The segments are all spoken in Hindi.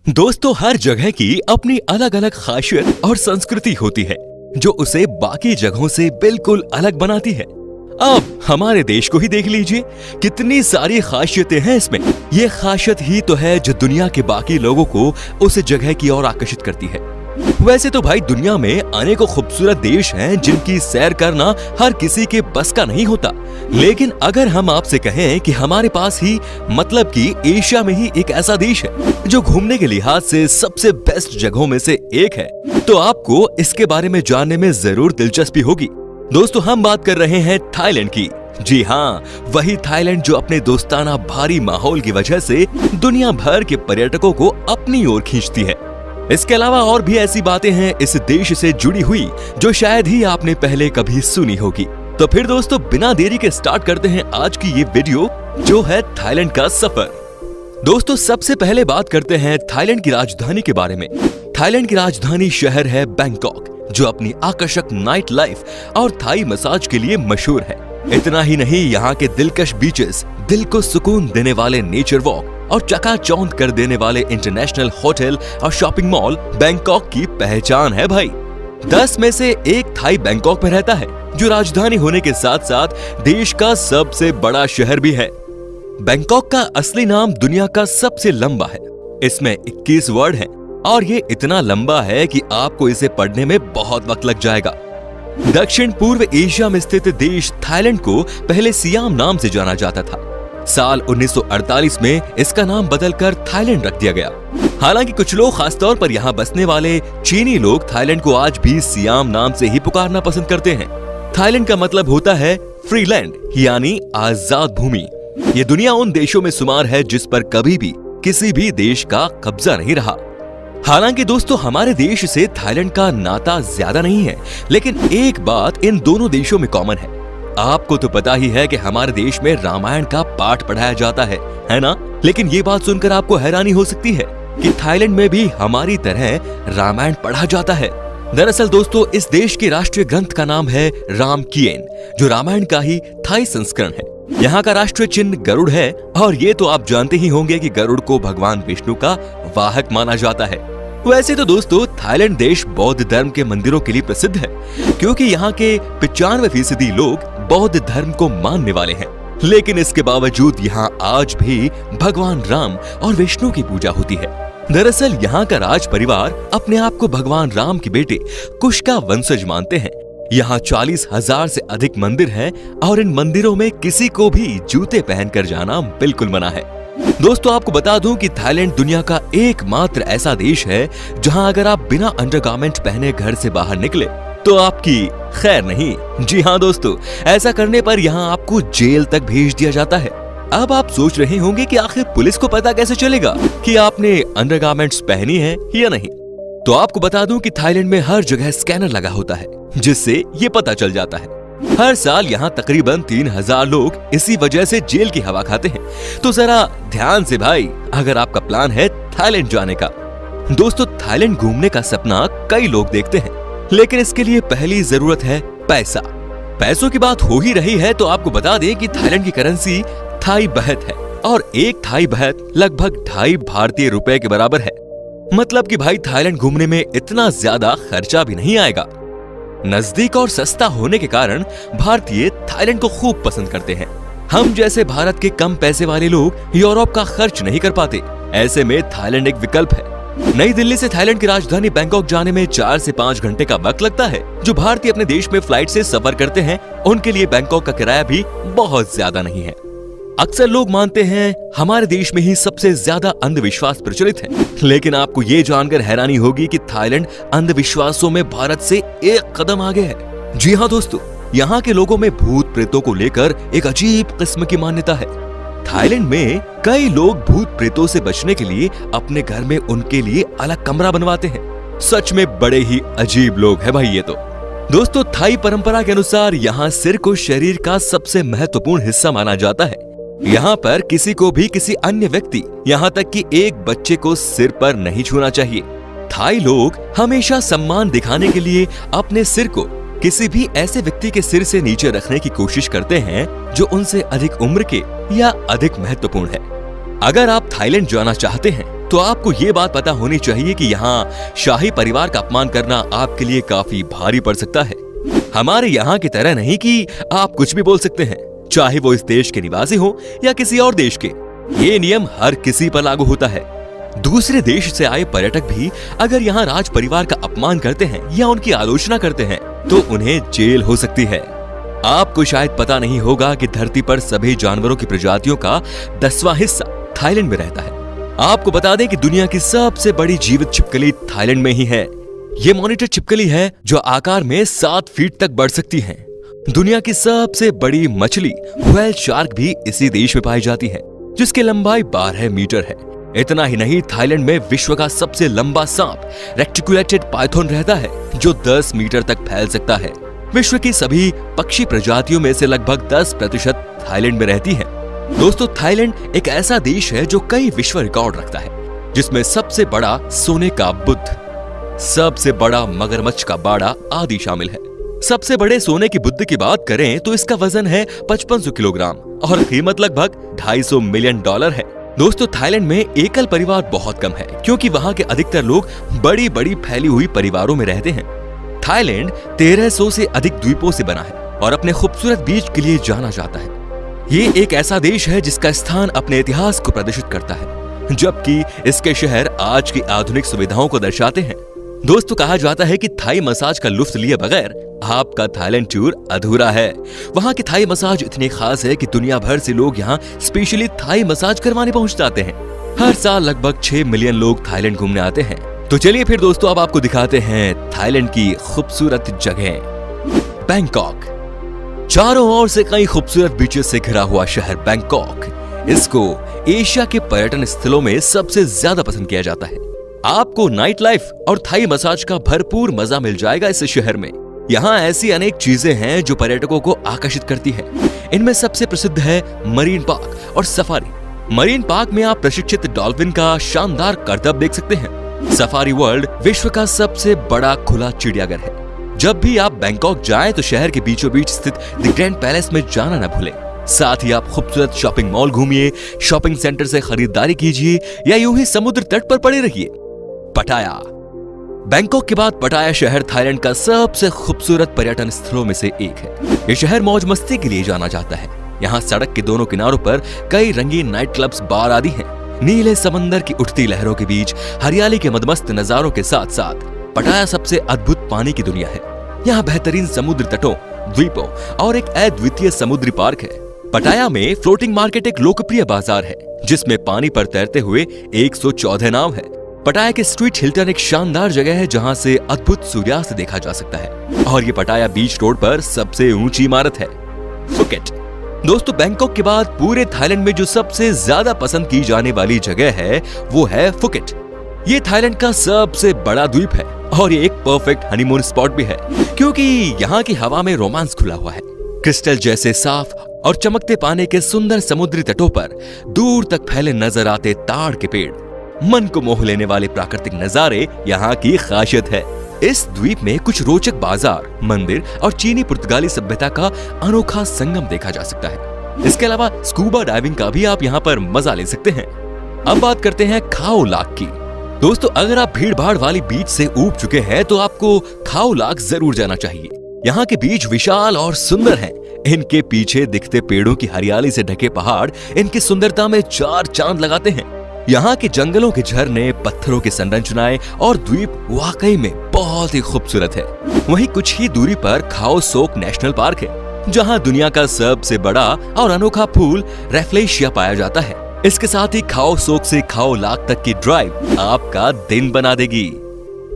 दोस्तों, हर जगह की अपनी अलग अलग खासियत और संस्कृति होती है जो उसे बाकी जगहों से बिल्कुल अलग बनाती है। अब हमारे देश को ही देख लीजिए, कितनी सारी खासियतें हैं इसमें। ये खासियत ही तो है जो दुनिया के बाकी लोगों को उस जगह की ओर आकर्षित करती है। वैसे तो भाई दुनिया में अनेकों खूबसूरत देश हैं जिनकी सैर करना हर किसी के बस का नहीं होता, लेकिन अगर हम आपसे कहें कि हमारे पास ही मतलब कि एशिया में ही एक ऐसा देश है जो घूमने के लिहाज से सबसे बेस्ट जगहों में से एक है, तो आपको इसके बारे में जानने में जरूर दिलचस्पी होगी। दोस्तों, हम बात कर रहे हैं थाईलैंड की। जी हाँ, वही थाईलैंड जो अपने दोस्ताना भारी माहौल की वजह से दुनिया भर के पर्यटकों को अपनी ओर खींचती है। इसके अलावा और भी ऐसी बातें हैं इस देश से जुड़ी हुई जो शायद ही आपने पहले कभी सुनी होगी। तो फिर दोस्तों, बिना देरी के स्टार्ट करते हैं आज की ये वीडियो जो है थाईलैंड का सफर। दोस्तों, सबसे पहले बात करते हैं थाईलैंड की राजधानी के बारे में। थाईलैंड की राजधानी शहर है बैंकॉक, जो अपनी आकर्षक नाइट लाइफ और थाई मसाज के लिए मशहूर है। इतना ही नहीं, यहाँ के दिलकश बीचेस, दिल को सुकून देने वाले नेचर वॉक और चकाचौंध कर देने वाले इंटरनेशनल होटल और शॉपिंग मॉल बैंकॉक की पहचान है भाई। 10 में से एक थाई बैंकॉक में रहता है, जो राजधानी होने के साथ साथ देश का सबसे बड़ा शहर भी है। बैंकॉक का असली नाम दुनिया का सबसे लंबा है। इसमें 21 वर्ड हैं और ये इतना लंबा है कि आपको इसे पढ़ने में बहुत वक्त लग जाएगा। दक्षिण पूर्व एशिया में स्थित देश थाईलैंड को पहले सियाम नाम से जाना जाता था। साल 1948 में इसका नाम बदलकर थाईलैंड रख दिया गया। हालांकि कुछ लोग, खासतौर पर यहाँ बसने वाले चीनी लोग, थाईलैंड को आज भी सियाम नाम से ही पुकारना पसंद करते हैं। थाईलैंड का मतलब होता है फ्री लैंड, यानी आजाद भूमि। ये दुनिया उन देशों में शुमार है जिस पर कभी भी किसी भी देश का कब्जा नहीं रहा। हालांकि दोस्तों, हमारे देश से थाईलैंड का नाता ज्यादा नहीं है, लेकिन एक बात इन दोनों देशों में कॉमन है। आपको तो पता ही है कि हमारे देश में रामायण का पाठ पढ़ाया जाता है ना? लेकिन ये बात सुनकर आपको हैरानी हो सकती है कि थाईलैंड में भी हमारी तरह रामायण पढ़ा जाता है। दरअसल दोस्तों, इस देश के राष्ट्रीय ग्रंथ का नाम है रामकियन, जो रामायण का ही थाई संस्करण है। यहाँ का राष्ट्रीय चिन्ह गरुड़ है, और ये तो आप जानते ही होंगे कि गरुड़ को भगवान विष्णु का वाहक माना जाता है। वैसे तो दोस्तों, थाईलैंड देश बौद्ध धर्म के मंदिरों के लिए प्रसिद्ध है, क्योंकि यहाँ के 95% लोग बौद्ध धर्म को मानने वाले हैं। लेकिन इसके बावजूद यहाँ आज भी भगवान राम और विष्णु की पूजा होती है। दरअसल यहाँ का राज परिवार अपने आप को भगवान राम के बेटे कुश का वंशज मानते हैं। यहाँ 40,000 से अधिक मंदिर हैं और इन मंदिरों में किसी को भी जूते पहनकर जाना बिल्कुल मना है। दोस्तों, आपको बता दूं कि थाईलैंड दुनिया का एकमात्र ऐसा देश है जहां अगर आप बिना अंडरगारमेंट पहने घर से बाहर निकले तो आपकी खैर नहीं। जी हाँ दोस्तों, ऐसा करने पर यहाँ आपको जेल तक भेज दिया जाता है। अब आप सोच रहे होंगे कि आखिर पुलिस को पता कैसे चलेगा कि आपने अंडरगारमेंट्स पहनी है या नहीं। तो आपको बता दूं कि थाईलैंड में हर जगह स्कैनर लगा होता है, जिससे ये पता चल जाता है। हर साल यहाँ तकरीबन 3000 लोग इसी वजह से जेल की हवा खाते हैं। तो जरा ध्यान से भाई, अगर आपका प्लान है थाईलैंड जाने का। दोस्तों, थाईलैंड घूमने का सपना कई लोग देखते हैं, लेकिन इसके लिए पहली जरूरत है पैसा। पैसों की बात हो ही रही है तो आपको बता दें कि थाईलैंड की करेंसी थाई बहत है, और एक थाई बहत लगभग 2.5 भारतीय रुपए के बराबर है। मतलब कि भाई थाईलैंड घूमने में इतना ज्यादा खर्चा भी नहीं आएगा। नजदीक और सस्ता होने के कारण भारतीय थाईलैंड को खूब पसंद करते हैं। हम जैसे भारत के कम पैसे वाले लोग यूरोप का खर्च नहीं कर पाते, ऐसे में थाईलैंड एक विकल्प है। नई दिल्ली से थाईलैंड की राजधानी बैंकॉक जाने में 4 से 5 घंटे का वक्त लगता है। जो भारतीय अपने देश में फ्लाइट से सफर करते हैं, उनके लिए बैंकॉक का किराया भी बहुत ज्यादा नहीं है। अक्सर लोग मानते हैं हमारे देश में ही सबसे ज्यादा अंधविश्वास प्रचलित है, लेकिन आपको ये जानकर हैरानी होगी कि थाईलैंड अंधविश्वासों में भारत से एक कदम आगे है। जी हाँ दोस्तों, यहाँ के लोगों में भूत प्रेतों को लेकर एक अजीब किस्म की मान्यता है। थाईलैंड में कई लोग भूत प्रेतों से बचने के लिए अपने घर में उनके लिए अलग कमरा बनवाते हैं। सच में बड़े ही अजीब लोग हैं भाई ये तो। दोस्तों, थाई परंपरा के अनुसार यहाँ सिर को शरीर का सबसे महत्वपूर्ण हिस्सा माना जाता है। यहाँ पर किसी को भी किसी अन्य व्यक्ति, यहाँ तक कि एक बच्चे को सिर पर नहीं छूना चाहिए। थाई लोग हमेशा सम्मान दिखाने के लिए अपने सिर को किसी भी ऐसे व्यक्ति के सिर से नीचे रखने की कोशिश करते हैं जो उनसे अधिक उम्र के या अधिक महत्वपूर्ण है। अगर आप थाईलैंड जाना चाहते हैं तो आपको ये बात पता होनी चाहिए कि यहाँ शाही परिवार का अपमान करना आपके लिए काफी भारी पड़ सकता है। हमारे यहाँ की तरह नहीं कि आप कुछ भी बोल सकते हैं, चाहे वो इस देश के निवासी हो या किसी और देश के। ये नियम हर किसी पर लागू होता है। दूसरे देश से आए पर्यटक भी अगर यहाँ राज परिवार का अपमान करते हैं या उनकी आलोचना करते हैं तो उन्हें जेल हो सकती है। आपको शायद पता नहीं होगा कि धरती पर सभी जानवरों की प्रजातियों का 10वां हिस्सा थाईलैंड में रहता है। आपको बता दें कि दुनिया की सबसे बड़ी जीवित छिपकली थाईलैंड में ही है। ये मॉनिटर छिपकली है जो आकार में 7 फीट तक बढ़ सकती है। दुनिया की सबसे बड़ी मछली व्हेल शार्क भी इसी देश में पाई जाती है, जिसकी लंबाई 12 मीटर है। इतना ही नहीं, थाईलैंड में विश्व का सबसे लंबा सांप रेक्टिकुलेटेड पाइथन रहता है, जो 10 मीटर तक फैल सकता है। विश्व की सभी पक्षी प्रजातियों में से लगभग 10% थाईलैंड में रहती है। दोस्तों, थाईलैंड एक ऐसा देश है जो कई विश्व रिकॉर्ड रखता है, जिसमें सबसे बड़ा सोने का बुद्ध, सबसे बड़ा मगरमच्छ का बाड़ा आदि शामिल है। सबसे बड़े सोने की बुद्ध की बात करें तो इसका वजन है 5500 किलोग्राम और कीमत लगभग $250 मिलियन है। दोस्तों, थाईलैंड में एकल परिवार बहुत कम है, क्योंकि वहाँ के अधिकतर लोग बड़ी बड़ी फैली हुई परिवारों में रहते हैं। थाईलैंड 1300 से अधिक द्वीपों से बना है और अपने खूबसूरत बीच के लिए जाना जाता है। ये एक ऐसा देश है जिसका स्थान अपने इतिहास को प्रदर्शित करता है, जबकि इसके शहर आज की आधुनिक सुविधाओं को दर्शाते हैं। दोस्तों, कहा जाता है कि थाई मसाज का लुत्फ लिए बगैर आपका थाईलैंड टूर अधूरा है। वहाँ की थाई मसाज इतनी खास है कि दुनिया भर से लोग यहाँ स्पेशली थाई मसाज करवाने पहुँच जाते हैं। हर साल लगभग 6 मिलियन लोग थाईलैंड घूमने आते हैं। तो चलिए फिर दोस्तों, अब आपको दिखाते हैं थाईलैंड की खूबसूरत जगह। बैंकॉक, चारों ओर से कई खूबसूरत बीचेस से घिरा हुआ शहर बैंकॉक, इसको एशिया के पर्यटन स्थलों में सबसे ज्यादा पसंद किया जाता है। आपको नाइट लाइफ और थाई मसाज का भरपूर मजा मिल जाएगा इस शहर में। यहाँ ऐसी अनेक चीजें हैं जो पर्यटकों को आकर्षित करती है। इनमें सबसे प्रसिद्ध है मरीन पार्क और सफारी। मरीन पार्क में आप प्रशिक्षित डॉल्फिन का शानदार करतब देख सकते हैं। सफारी वर्ल्ड विश्व का सबसे बड़ा खुला चिड़ियाघर है। जब भी आप बैंकॉक जाएं तो शहर के बीचों बीच स्थित द ग्रैंड पैलेस में जाना न भूलें। साथ ही आप खूबसूरत शॉपिंग मॉल घूमिए, शॉपिंग सेंटर से खरीदारी कीजिए या यूं ही समुद्र तट पर पड़े रहिए। पटाया, बैंकॉक के बाद पटाया शहर थाईलैंड का सबसे खूबसूरत पर्यटन स्थलों में से एक है। ये शहर मौज मस्ती के लिए जाना जाता है। यहाँ सड़क के दोनों किनारों पर कई रंगीन नाइट क्लब्स, बार आदि हैं। नीले समंदर की उठती लहरों के बीच हरियाली के मदमस्त नजारों के साथ साथ पटाया सबसे अद्भुत पानी की दुनिया है। यहाँ बेहतरीन समुद्र तटों, द्वीपों और एक अद्वितीय समुद्री पार्क है। पटाया में फ्लोटिंग मार्केट एक लोकप्रिय बाजार है, जिसमें पानी पर तैरते हुए 114 नाव है। पटाया के स्ट्रीट हिल्टन एक शानदार जगह है, जहां से अद्भुत सूर्यास्त देखा जा सकता है और ये पटाया बीच रोड पर सबसे ऊंची इमारत है। फुकेट, दोस्तों, बैंकॉक के बाद पूरे थाईलैंड में जो सबसे ज्यादा पसंद की जाने वाली जगह है वो है फुकेट। ये थाईलैंड का सबसे बड़ा द्वीप है और ये एक परफेक्ट हनीमून स्पॉट भी है, क्योंकि यहाँ की हवा में रोमांस खुला हुआ है। क्रिस्टल जैसे साफ और चमकते पानी के सुंदर समुद्री तटों पर दूर तक फैले नजर आते ताड़ के पेड़, मन को मोह लेने वाले प्राकृतिक नजारे यहाँ की खासियत है। इस द्वीप में कुछ रोचक बाजार, मंदिर और चीनी पुर्तगाली सभ्यता का अनोखा संगम देखा जा सकता है। इसके अलावा स्कूबा डाइविंग का भी आप यहाँ पर मजा ले सकते हैं। अब बात करते हैं खाओ लाक की। दोस्तों, अगर आप भीड़ भाड़ वाली बीच से ऊब चुके हैं तो आपको खाओ लाक जरूर जाना चाहिए। यहाँ के बीच विशाल और सुंदर हैं। इनके पीछे दिखते पेड़ों की हरियाली से ढके पहाड़ इनकी सुंदरता में 4 चांद लगाते हैं। यहाँ के जंगलों के झरने, पत्थरों की संरचनाएं और द्वीप वाकई में बहुत ही खूबसूरत है। वहीं कुछ ही दूरी पर खाओ सोक नेशनल पार्क है, जहाँ दुनिया का सबसे बड़ा और अनोखा फूल रेफ्लेशिया पाया जाता है। इसके साथ ही खाओ सोक से खाओ लाक तक की ड्राइव आपका दिन बना देगी।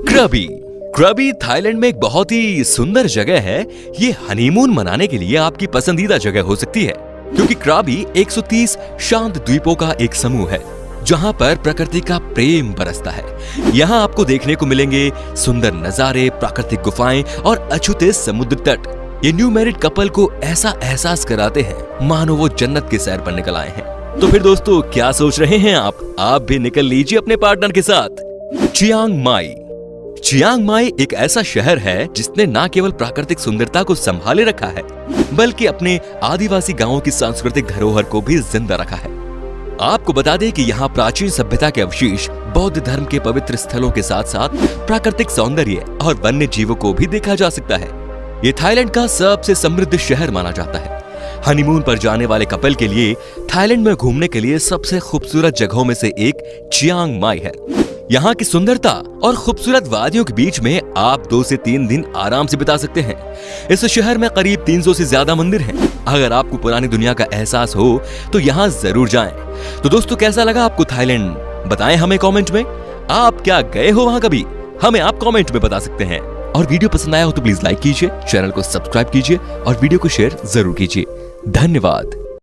क्रबी, क्रबी थाईलैंड में एक बहुत ही सुंदर जगह है। ये हनीमून मनाने के लिए आपकी पसंदीदा जगह हो सकती है, क्योंकि क्रबी 130 शांत द्वीपों का एक समूह है, जहां पर प्रकृति का प्रेम बरसता है। यहाँ आपको देखने को मिलेंगे सुंदर नजारे, प्राकृतिक गुफाएं और अछूते समुद्र तट। ये न्यू मैरिड कपल को ऐसा एहसास कराते हैं मानो वो जन्नत के सैर पर निकल आए हैं। तो फिर दोस्तों, क्या सोच रहे हैं आप भी निकल लीजिए अपने पार्टनर के साथ। चियांग माई, चियांग माई एक ऐसा शहर है जिसने न केवल प्राकृतिक सुंदरता को संभाले रखा है, बल्कि अपने आदिवासी गांवों की सांस्कृतिक धरोहर को भी जिंदा रखा है। आपको बता दें कि यहाँ प्राचीन सभ्यता के अवशेष, बौद्ध धर्म के पवित्र स्थलों के साथ साथ प्राकृतिक सौंदर्य और वन्य जीवों को भी देखा जा सकता है। ये थाईलैंड का सबसे समृद्ध शहर माना जाता है। हनीमून पर जाने वाले कपल के लिए थाईलैंड में घूमने के लिए सबसे खूबसूरत जगहों में से एक चियांग माई है। यहाँ की सुंदरता और खूबसूरत वादियों के बीच में आप 2 से 3 दिन आराम से बिता सकते हैं। इस शहर में करीब 300 से ज्यादा मंदिर हैं। अगर आपको पुरानी दुनिया का एहसास हो तो यहाँ जरूर जाएं। तो दोस्तों, कैसा लगा आपको थाईलैंड? बताएं हमें कमेंट में। आप क्या गए हो वहां कभी? हमें आप कमेंट में बता सकते हैं। और वीडियो पसंद आया हो तो प्लीज लाइक कीजिए, चैनल को सब्सक्राइब कीजिए और वीडियो को शेयर जरूर कीजिए। धन्यवाद।